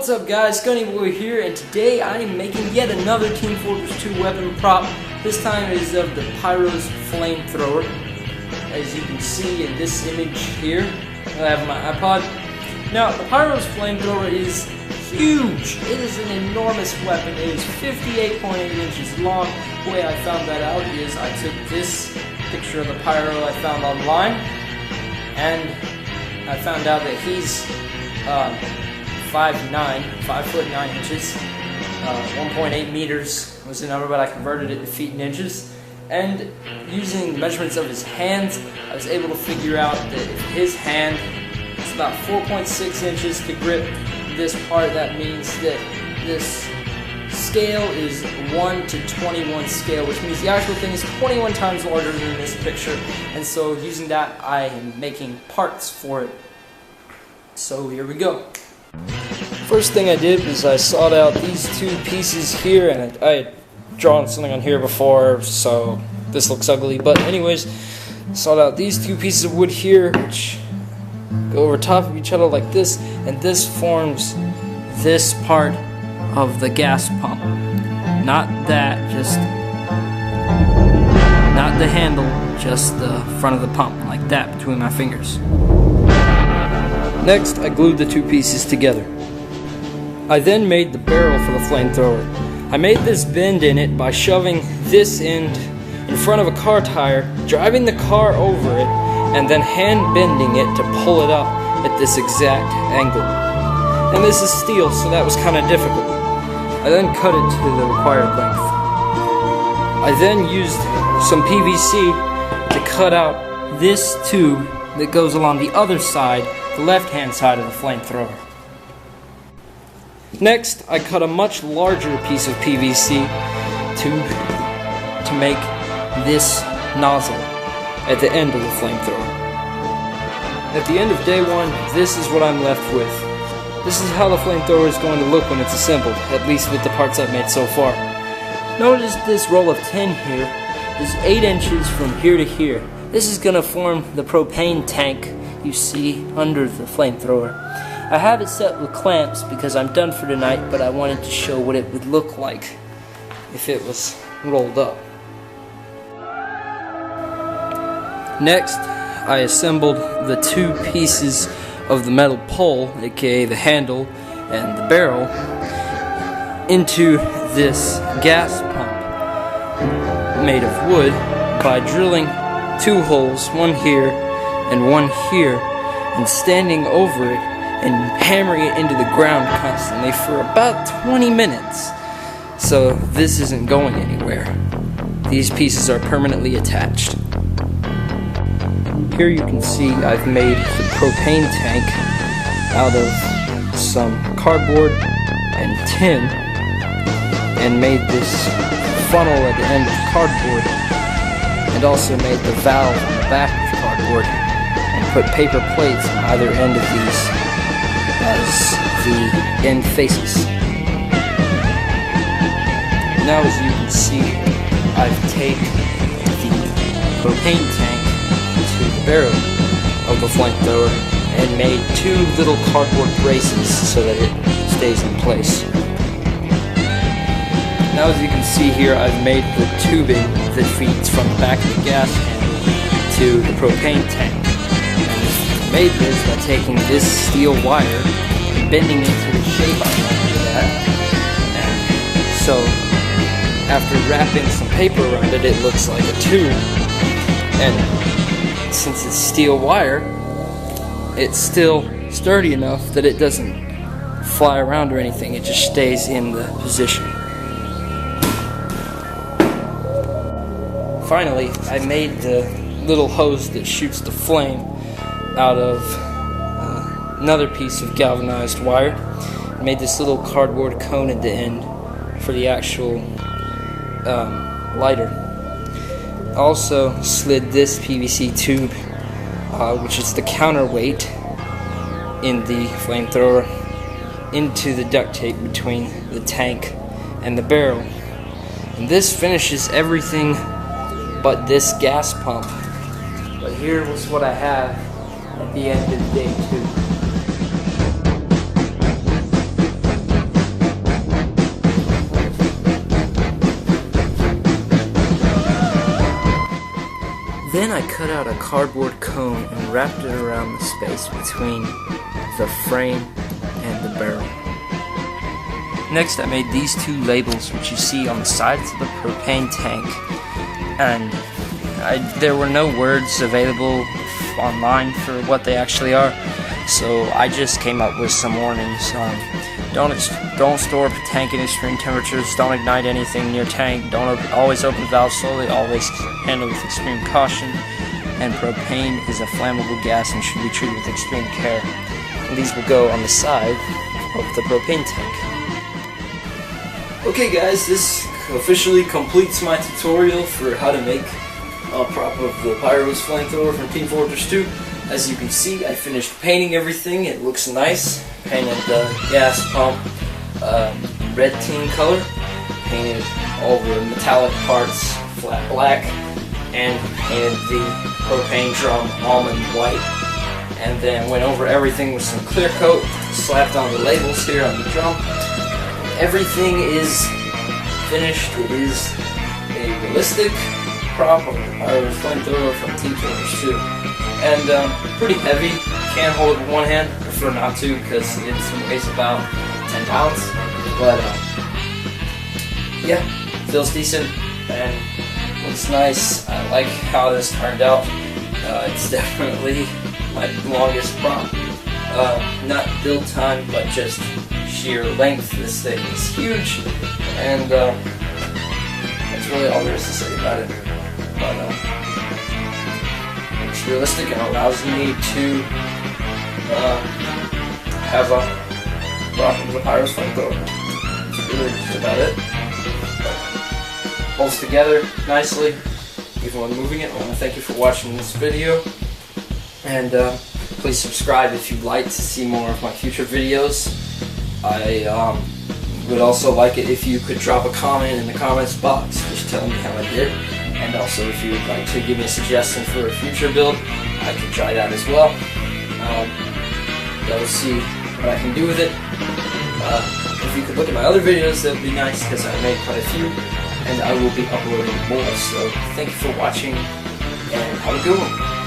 What's up guys, Gunnyboy here, and today I am making yet another Team Fortress 2 weapon prop. This time it is of the Pyro's Flamethrower. As you can see in this image here, I have my iPod. Now, the Pyro's Flamethrower is huge. It is an enormous weapon. It is 58.8 inches long. The way I found that out is I took this picture of the Pyro I found online, and I found out that he's 5 foot 9 inches, 1.8 meters was the number, but I converted it to feet and inches. And using the measurements of his hands, I was able to figure out that if his hand is about 4.6 inches to grip this part, that means that this scale is 1 to 21 scale, which means the actual thing is 21 times larger than this picture. And so using that, I am making parts for it. So here we go. First thing I did was I sawed out these two pieces here, and I had drawn something on here before, so this looks ugly, but anyways, sawed out these two pieces of wood here, which go over top of each other like this, and this forms this part of the gas pump. Not that, not the handle, just the front of the pump, like that, between my fingers. Next, I glued the two pieces together. I then made the barrel for the flamethrower. I made this bend in it by shoving this end in front of a car tire, driving the car over it, and then hand bending it to pull it up at this exact angle. And this is steel, so that was kind of difficult. I then cut it to the required length. I then used some PVC to cut out this tube that goes along the other side, the left-hand side of the flamethrower. Next, I cut a much larger piece of PVC to make this nozzle at the end of the flamethrower. At the end of day one, this is what I'm left with. This is how the flamethrower is going to look when it's assembled, at least with the parts I've made so far. Notice this roll of tin here is 8 inches from here to here. This is going to form the propane tank you see under the flamethrower. I have it set with clamps because I'm done for tonight, but I wanted to show what it would look like if it was rolled up. Next, I assembled the two pieces of the metal pole, aka the handle and the barrel, into this gas pump made of wood by drilling 2 holes, one here and one here, and standing over it and hammering it into the ground constantly for about 20 minutes. So this isn't going anywhere. These pieces are permanently attached. Here you can see I've made the propane tank out of some cardboard and tin, and made this funnel at the end of cardboard, and also made the valve on the back of cardboard, and put paper plates on either end of these as the end faces. Now, as you can see, I've taped the propane tank to the barrel of the flamethrower and made 2 little cardboard braces so that it stays in place. Now, as you can see here, I've made the tubing that feeds from the back of the gas handle to the propane tank. Made this by taking this steel wire and bending it to the shape I wanted it at. And so, after wrapping some paper around it, it looks like a tube. And since it's steel wire, it's still sturdy enough that it doesn't fly around or anything. It just stays in the position. Finally, I made the little hose that shoots the flame out of another piece of galvanized wire. I made this little cardboard cone at the end for the actual lighter. I also slid this PVC tube, which is the counterweight in the flamethrower, into the duct tape between the tank and the barrel. And this finishes everything but this gas pump. But here was what I have at the end of day 2. Then I cut out a cardboard cone and wrapped it around the space between the frame and the barrel. Next I made these two labels which you see on the sides of the propane tank, and there were no words available online for what they actually are, so I just came up with some warnings. Don't store tank in extreme temperatures, don't ignite anything near tank, don't always open valves slowly, always handle with extreme caution, and propane is a flammable gas and should be treated with extreme care. And these will go on the side of the propane tank. Okay guys, this officially completes my tutorial for how to make a prop of the Pyro's Flamethrower from Team Fortress 2. As you can see, I finished painting everything. It looks nice. Painted the gas pump red team color. Painted all the metallic parts flat black. And painted the propane drum almond white. And then went over everything with some clear coat. Slapped on the labels here on the drum. Everything is finished. It is a realistic prop of the Pyro's Flamethrower from Team Fortress 2. And pretty heavy. Can't hold it with one hand. Prefer not to because it weighs about 10 pounds. But yeah, feels decent and looks nice. I like how this turned out. It's definitely my longest prop. Not build time, but just sheer length. This thing is huge, and that's really all there is to say about it. But it's realistic and allows me to have a prop of the Pyro's Flamethrower. That's really just about it. Holds together nicely, even when moving it. I want to thank you for watching this video, and please subscribe if you'd like to see more of my future videos. I would also like it if you could drop a comment in the comments box just telling me how I did, and also if you would like to give me a suggestion for a future build, I can try that as well. I'll see what I can do with it. If you could look at my other videos, that would be nice because I made quite a few, and I will be uploading more. So thank you for watching, and have a good one.